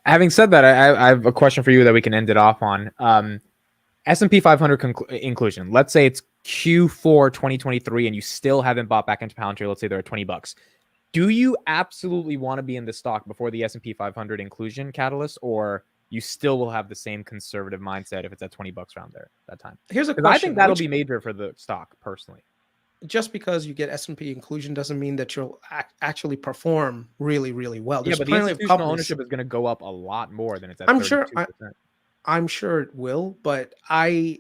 Having said that, I have a question for you that we can end it off on. S&P 500 inclusion. Let's say it's Q4 2023 and you still haven't bought back into Palantir. Let's say they're at $20. Do you absolutely want to be in the stock before the S&P 500 inclusion catalyst, or you still will have the same conservative mindset if it's at $20 around there that time? Here's a Because I question. think that'll be major for the stock personally. Just because you get S&P inclusion doesn't mean that you'll actually perform really, really well. There's Yeah, but the plenty of institutional companies. ownership is going to go up a lot more than it's at I'm 32%. sure. I'm sure it will, but I'm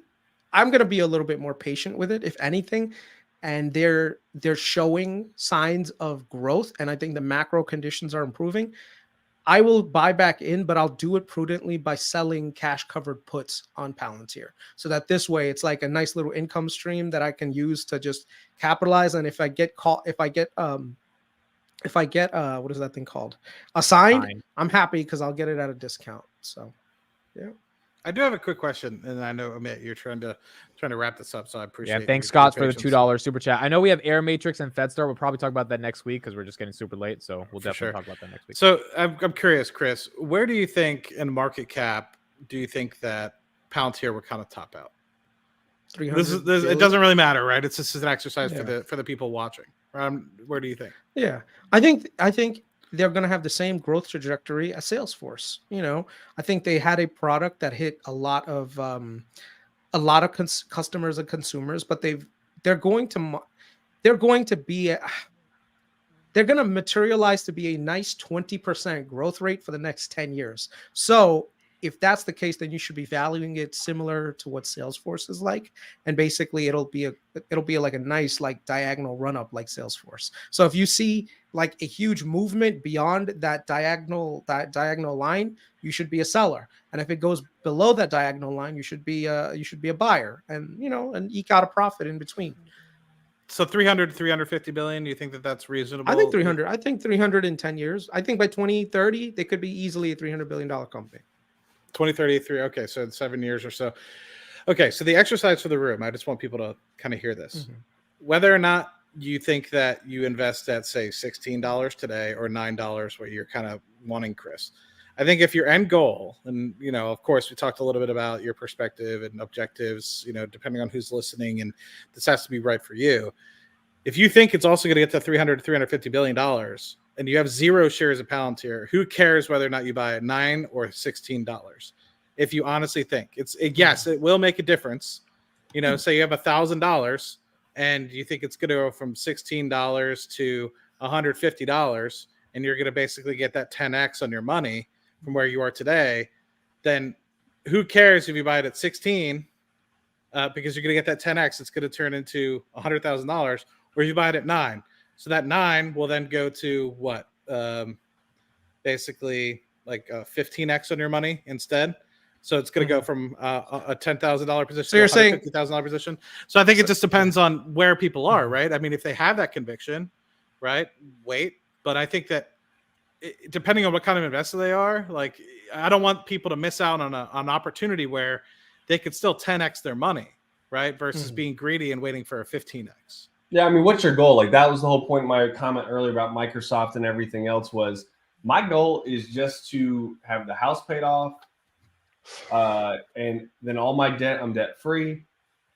going to be a little bit more patient with it, if anything. And they're showing signs of growth, and I think the macro conditions are improving. I will buy back in, but I'll do it prudently by selling cash covered puts on Palantir, so that this way it's like a nice little income stream that I can use to just capitalize. And if I get caught, if I get what is that thing called, assigned, I'm happy because I'll get it at a discount. So yeah. I do have a quick question, and I know, Amit, you're trying to wrap this up, so I appreciate. Yeah, thanks, Scott, for the $2 super chat. I know we have Air Matrix and FedStar. We'll probably talk about that next week because we're just getting super late. So we'll definitely talk about that next week. So I'm curious, Chris, where do you think in market cap do you think that Palantir would kind of top out? This it doesn't really matter, right? It's just an exercise for the people watching. Where do you think? Yeah, I think they're going to have the same growth trajectory as Salesforce. I think they had a product that hit a lot of customers and consumers, but they're going to materialize to be a nice 20% growth rate for the next 10 years. So if that's the case, then you should be valuing it similar to what Salesforce is like, and basically it'll be like a nice like diagonal run up like Salesforce. So if you see like a huge movement beyond that diagonal line, you should be a seller, and if it goes below that diagonal line, you should be a buyer, and and eke out a profit in between. So 350 billion, do you think that that's reasonable? I think 300. I think 300 in 10 years. I think by 2030 they could be easily a $300 billion company. 2033. Okay, so in 7 years or so. Okay, so the exercise for the room, I just want people to kind of hear this. Mm-hmm. Whether or not you think that you invest at, say, $16 today or $9, what you're kind of wanting, Chris. I think if your end goal, and, of course, we talked a little bit about your perspective and objectives, depending on who's listening, and this has to be right for you. If you think it's also going to get to $350 billion, and you have 0 shares of Palantir, who cares whether or not you buy at $9 or $16? If you honestly think yes, it will make a difference. Say you have $1,000 and you think it's going to go from $16 to $150, and you're going to basically get that 10x on your money from where you are today, then who cares if you buy it at 16? Because you're going to get that 10x, it's going to turn into $100,000, or you buy it at 9. So that 9 will then go to what? Basically like a 15x on your money instead. So it's going to go from a $10,000 position to a $150,000 position. So I think it just depends on where people are, right? I mean, if they have that conviction, right, wait. But I think that depending on what kind of investor they are, like, I don't want people to miss out on an opportunity where they could still 10x their money, right, versus being greedy and waiting for a 15x. Yeah, I mean, what's your goal? Like, that was the whole point of my comment earlier about Microsoft and everything else was my goal is just to have the house paid off, and then all my debt, I'm debt free,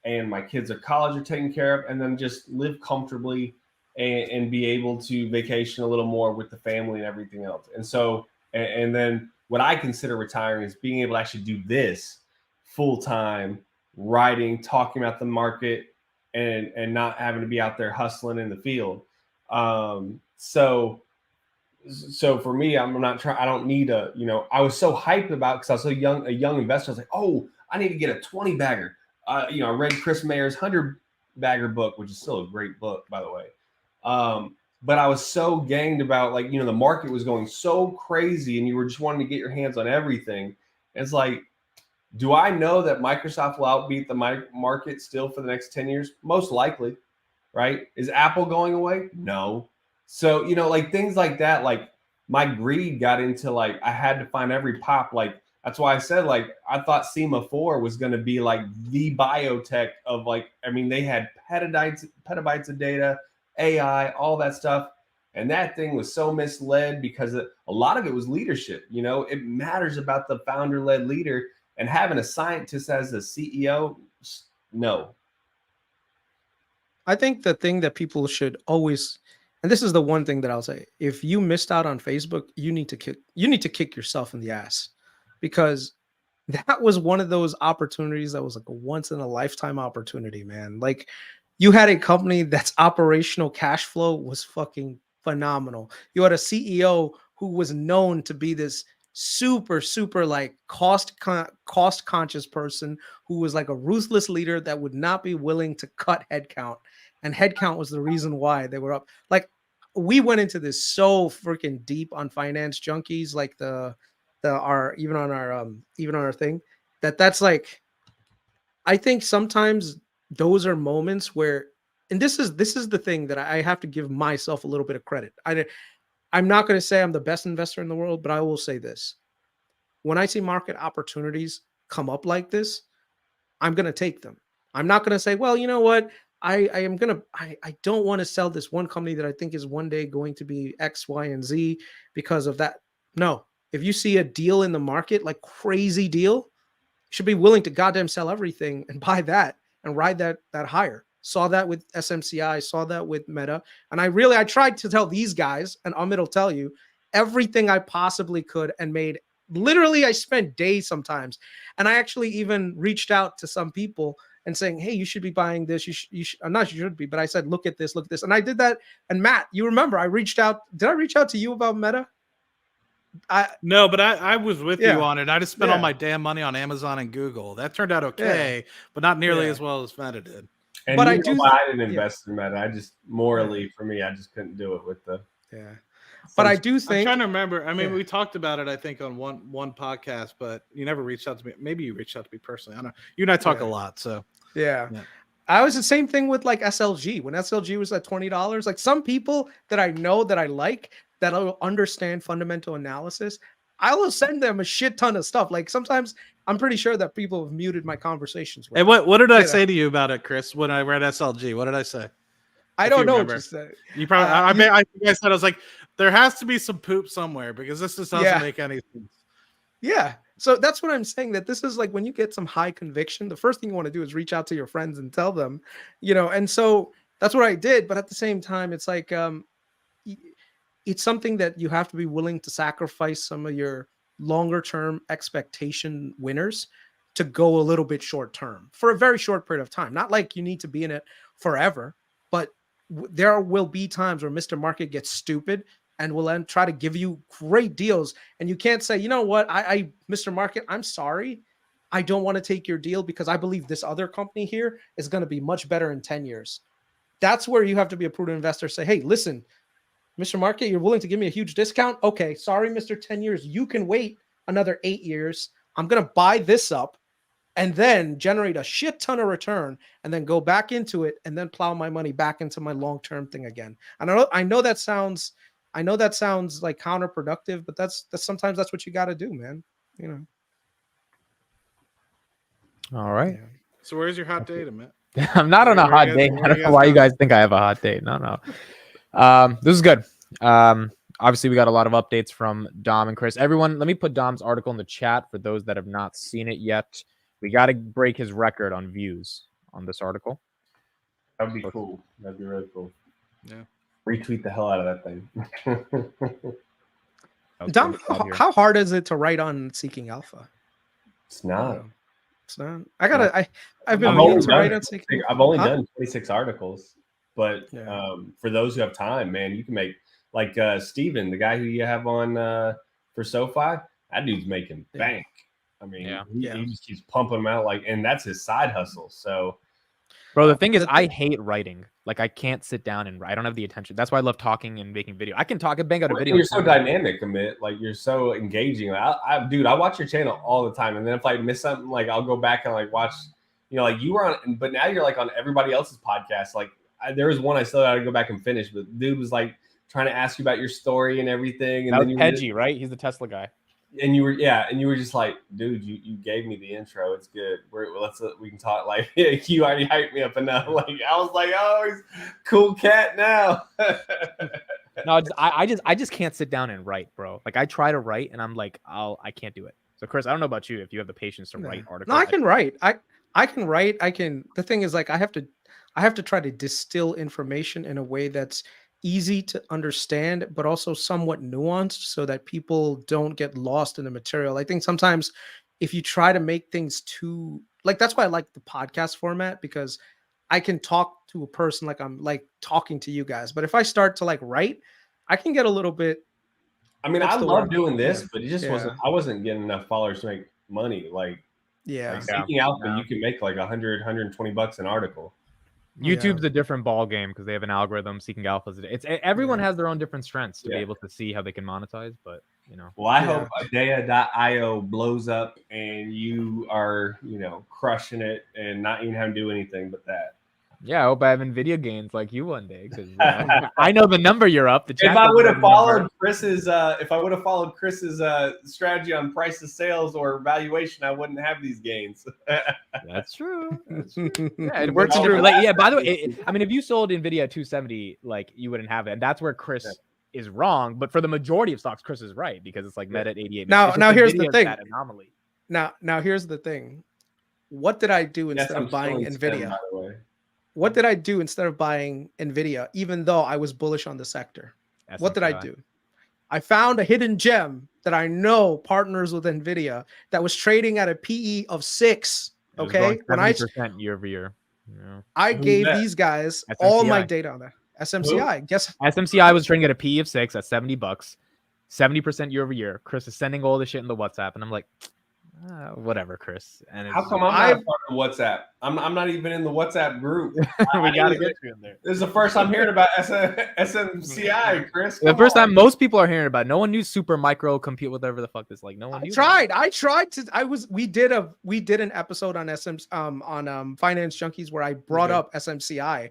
and my kids at college are taken care of, and then just live comfortably and be able to vacation a little more with the family and everything else. And so, and then what I consider retiring is being able to actually do this full time, writing, talking about the market, and not having to be out there hustling in the field. So for me, I'm not trying. I don't need a. I was so hyped about because I was so young, a young investor. I was like, oh, I need to get a 20 bagger. I read Chris Mayer's 100 bagger book, which is still a great book, by the way. But I was so ganged about the market was going so crazy, and you were just wanting to get your hands on everything. It's like, do I know that Microsoft will outbeat the market still for the next 10 years? Most likely, right? Is Apple going away? No. So, things like that, like my greed got into I had to find every pop. That's why I said, I thought SEMA4 was going to be the biotech of they had petabytes of data, AI, all that stuff. And that thing was so misled because a lot of it was leadership. You know, it matters about the founder-led leader, and having a scientist as a CEO, no. I think the thing that people should always, and this is the one thing that I'll say, if you missed out on Facebook, you need to kick yourself in the ass, because that was one of those opportunities that was like a once in a lifetime opportunity, man. Like, you had a company that's operational cash flow was fucking phenomenal. You had a CEO who was known to be this super like cost conscious person who was like a ruthless leader that would not be willing to cut headcount, and headcount was the reason why they were up. Like, we went into this so freaking deep on finance junkies, like our even on our thing, that's like, I think sometimes those are moments where, and this is the thing that I have to give myself a little bit of credit. I'm not going to say I'm the best investor in the world, but I will say this: when I see market opportunities come up like this, I'm going to take them. I'm not going to say, well, you know what? I don't want to sell this one company that I think is one day going to be X, Y, and Z because of that. No, if you see a deal in the market, like crazy deal, you should be willing to goddamn sell everything and buy that and ride that higher. Saw that with SMCI, saw that with Meta. And I tried to tell these guys, and Amit will tell you, everything I possibly could, and made, literally, I spent days sometimes. And I actually even reached out to some people and saying, hey, you should be buying this. You should, not you should be, but I said, look at this. And I did that. And Matt, you remember, did I reach out to you about Meta? No, but I was with Yeah. you on it. I just spent all Yeah. my damn money on Amazon and Google. That turned out okay, but not nearly as well as Meta did. And But I I didn't invest in Meta. I just morally, for me, I just couldn't do it with the. Yeah. But I do think, I'm trying to remember. I mean, we talked about it, I think, on one podcast, but you never reached out to me. Maybe you reached out to me personally. I don't know. You and I talk a lot, so yeah. I was the same thing with like SLG. When SLG was at $20, like, some people that I know that I like, that will understand fundamental analysis, I will send them a shit ton of stuff. Like, sometimes I'm pretty sure that people have muted my conversations with Hey, them. what did I say to you about it, Chris, when I read SLG? What did I say? I don't know what you said. You probably, I think I said, I was like, there has to be some poop somewhere, because this just doesn't make any sense. Yeah. So that's what I'm saying, that this is like, when you get some high conviction, the first thing you want to do is reach out to your friends and tell them, and so that's what I did. But at the same time, it's like, it's something that you have to be willing to sacrifice some of your longer term expectation winners to go a little bit short term for a very short period of time. Not like you need to be in it forever, but there will be times where Mr. Market gets stupid and will then try to give you great deals. And you can't say, you know what, Mr. Market, I'm sorry, I don't want to take your deal because I believe this other company here is going to be much better in 10 years. That's where you have to be a prudent investor. Say, hey, listen, Mr. Market, you're willing to give me a huge discount? Okay, sorry, Mr. 10 years. You can wait another 8 years. I'm going to buy this up and then generate a shit ton of return and then go back into it and then plow my money back into my long-term thing again. And I know that sounds like counterproductive, but that's sometimes that's what you got to do, man. All right. Yeah. So where's your hot date, Amit? I'm not on a hot date. I don't know why you guys think I have a hot date. No. This is good. Obviously, we got a lot of updates from Dom and Chris. Everyone, let me put Dom's article in the chat for those that have not seen it yet. We got to break his record on views on this article. That would be cool. That'd be really cool. Yeah. Retweet the hell out of that thing. Dom, how hard is it to write on Seeking Alpha? It's not. It's not. I've been meaning to write on Seeking. I've only done 26 articles, but for those who have time, man, you can make, like Steven, the guy who you have on for SoFi, that dude's making bank. I mean, he just keeps pumping them out, and that's his side hustle. So, bro, the thing is, I hate writing. Like, I can't sit down and write. I don't have the attention. That's why I love talking and making video. I can talk and bang out a video. You're so dynamic, Amit. Like, you're so engaging. Dude, I watch your channel all the time, and then if I miss something, like, I'll go back and watch. Like, you were on, but now you're on everybody else's podcast. Like, there was one I still got to go back and finish, but dude was trying to ask you about your story and everying. And that then was Pedgy, right? He's the Tesla guy. And you were just like, dude, you gave me the intro. It's good. We can talk. Like, you already hyped me up enough. Like, I was like, oh, he's a cool cat now. No, I just can't sit down and write, bro. Like I try to write, and I'm like, I can't do it. So, Chris, I don't know about you if you have the patience to write articles. No, I can write. I can write. I can. The thing is, like, I have to try to distill information in a way that's easy to understand, but also somewhat nuanced, so that people don't get lost in the material. I think sometimes if you try to make things too like, that's why I like the podcast format, because I can talk to a person like I'm like talking to you guys. But if I start to like write, I can get a little bit. I mean, What's I the love word? doing this, Yeah. but it just Yeah. wasn't. I wasn't getting enough followers to make money. Like Yeah. Seeking Alpha, you can make like 100, 120 bucks an article. YouTube's a different ball game because they have an algorithm. Seeking Alpha, it's everyone has their own different strengths to be able to see how they can monetize. But you know, well, I hope Adea.io blows up and you are, crushing it and not even having to do anything but that. Yeah, I hope I have NVIDIA gains like you one day, because I know the number you're up. If I would have followed Chris's, strategy on price of sales or valuation, I wouldn't have these gains. That's true. That's true. Yeah, it works through. By the way, I mean, if you sold NVIDIA at 270, like you wouldn't have it, and that's where Chris is wrong. But for the majority of stocks, Chris is right, because it's like Meta at 88. Now here's the thing. That anomaly. Now here's the thing. What did I do instead of buying NVIDIA? By the way. What did I do instead of buying NVIDIA, even though I was bullish on the sector? SMCI. What did I do? I found a hidden gem that I know partners with NVIDIA that was trading at a PE of 6. Okay. When 70% year over year. Yeah. I gave these guys SMCI. All my data on that. SMCI. Who? Guess SMCI was trading at a PE of 6 at $70, 70% year over year. Chris is sending all this shit in the WhatsApp, and I'm like, whatever, Chris. And how come I'm not part of WhatsApp? I'm not even in the WhatsApp group. We gotta get you in there. This is the first I'm hearing about SMCI, Chris. The first time most people are hearing about it. No one knew super micro compute, whatever the fuck this like. No one knew. I tried to. We did an episode on Finance Junkies where I brought up SMCI.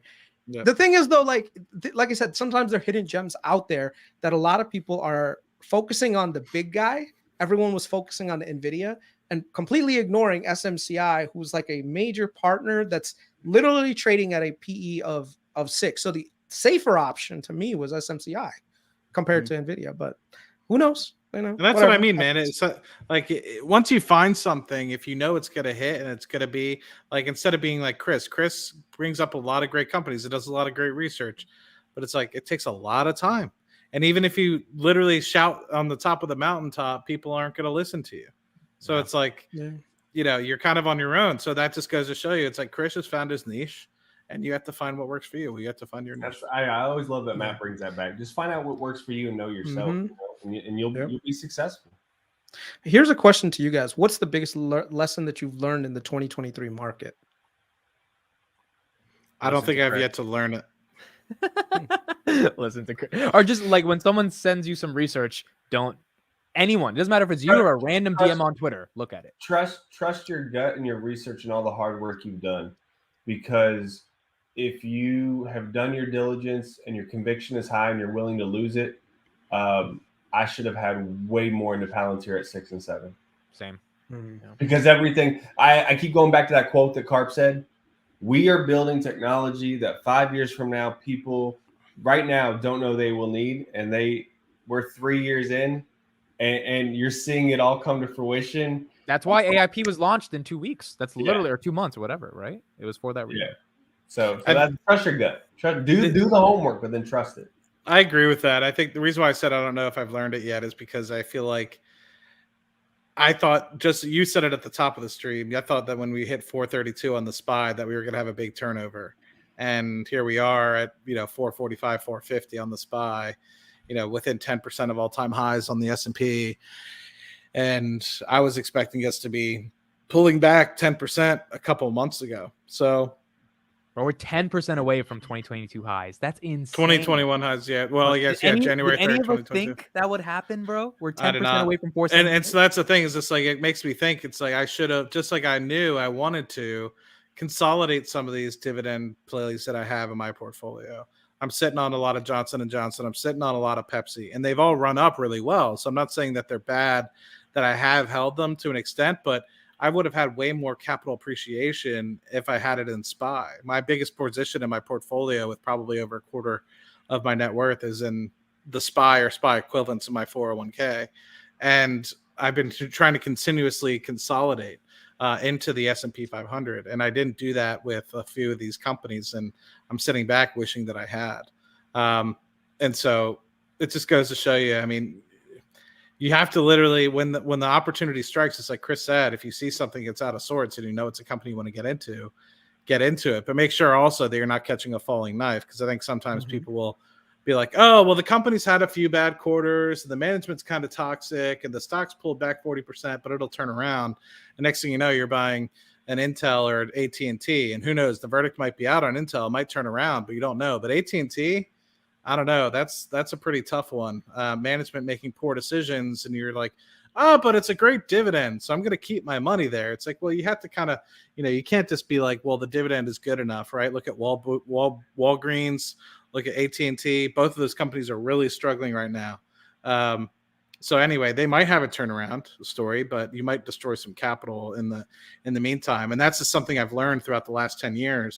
Yeah. The thing is though, like I said, sometimes there are hidden gems out there that a lot of people are focusing on the big guy. Everyone was focusing on the NVIDIA and completely ignoring SMCI, who's like a major partner that's literally trading at a PE of 6. So the safer option to me was SMCI compared to NVIDIA, but who knows? And that's what I mean, man. It's like once you find something, if you know it's going to hit and it's going to be like, instead of being like Chris brings up a lot of great companies. It does a lot of great research, but it's like, it takes a lot of time. And even if you literally shout on the top of the mountaintop, people aren't going to listen to you. So it's like, you're kind of on your own. So that just goes to show you, it's like Chris has found his niche, and you have to find what works for you. You have to find your niche. I always love that Matt brings that back. Just find out what works for you and know yourself, and you'll be successful. Here's a question to you guys. What's the biggest lesson that you've learned in the 2023 market? I don't think I've yet to learn it. Listen to, or just like when someone sends you some research, anyone, it doesn't matter if it's you or a random DM on Twitter, look at it. Trust your gut and your research and all the hard work you've done, because if you have done your diligence and your conviction is high and you're willing to lose it, I should have had way more into Palantir at 6 and 7. Same. Because everything, I keep going back to that quote that Carp said. We are building technology that 5 years from now, people right now don't know they will need, and we're 3 years in, and you're seeing it all come to fruition. That's why AIP was launched in 2 weeks. That's literally, or 2 months or whatever, right? It was for that reason. Yeah. So that's, trust your gut. Do the homework, but then trust it. I agree with that. I think the reason why I said I don't know if I've learned it yet is because I feel like I thought, just you said it at the top of the stream, I thought that when we hit 432 on the SPY that we were going to have a big turnover. And here we are at, 445, 450 on the SPY, within 10% of all-time highs on the S&P. And I was expecting us to be pulling back 10% a couple of months ago. So we're 10% away from 2022 highs. That's insane. 2021 highs, yeah. Well, I guess, January 3rd, any of us think that would happen, bro? We're 10% away from 4. And so that's the thing, is just like, it makes me think, it's like I should have, just like I knew I wanted to consolidate some of these dividend plays that I have in my portfolio. I'm sitting on a lot of Johnson & Johnson. I'm sitting on a lot of Pepsi, and they've all run up really well. So I'm not saying that they're bad, that I have held them to an extent, but I would have had way more capital appreciation if I had it in SPY. My biggest position in my portfolio, with probably over a quarter of my net worth, is in the SPY or SPY equivalents in my 401k, and I've been trying to continuously consolidate into the S&P 500, and I didn't do that with a few of these companies, and I'm sitting back wishing that I had. And so it just goes to show you, I mean, you have to literally, when the opportunity strikes, it's like Chris said, if you see something that's out of sorts and you know it's a company you want to get into it, but make sure also that you're not catching a falling knife, because I think sometimes people will be like, oh, well, the company's had a few bad quarters, and the management's kind of toxic, and the stock's pulled back 40%, but it'll turn around. The next thing you know, you're buying an Intel or an AT&T, and who knows, the verdict might be out on Intel, it might turn around, but you don't know. But AT&T, I don't know. That's a pretty tough one. Management making poor decisions, and you're like, oh, but it's a great dividend, so I'm going to keep my money there. It's like, well, you have to kind of, you can't just be like, well, the dividend is good enough, right? Look at Walgreens, look at AT&T. Both of those companies are really struggling right now. So anyway, they might have a turnaround story, but you might destroy some capital in the meantime. And that's just something I've learned throughout the last 10 years.